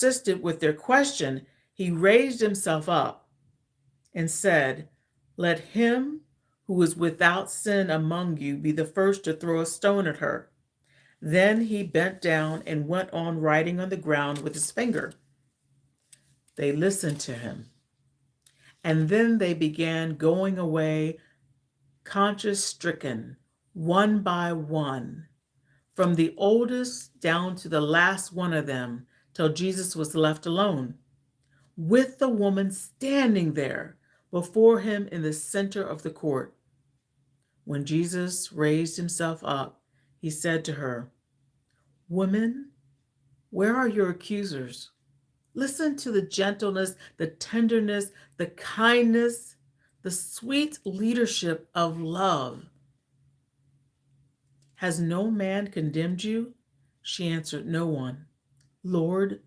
persisted with their question, he raised himself up and said, "Let him who is without sin among you be the first to throw a stone at her." Then he bent down and went on writing on the ground with his finger. They listened to him, and then they began going away, conscience stricken, one by one, from the oldest down to the last one of them, till Jesus was left alone, with the woman standing there before him in the center of the court. When Jesus raised himself up, he said to her, "Woman, where are your accusers?" Listen to the gentleness, the tenderness, the kindness, the sweet leadership of love. "Has no man condemned you?" She answered, "No one." "Lord,"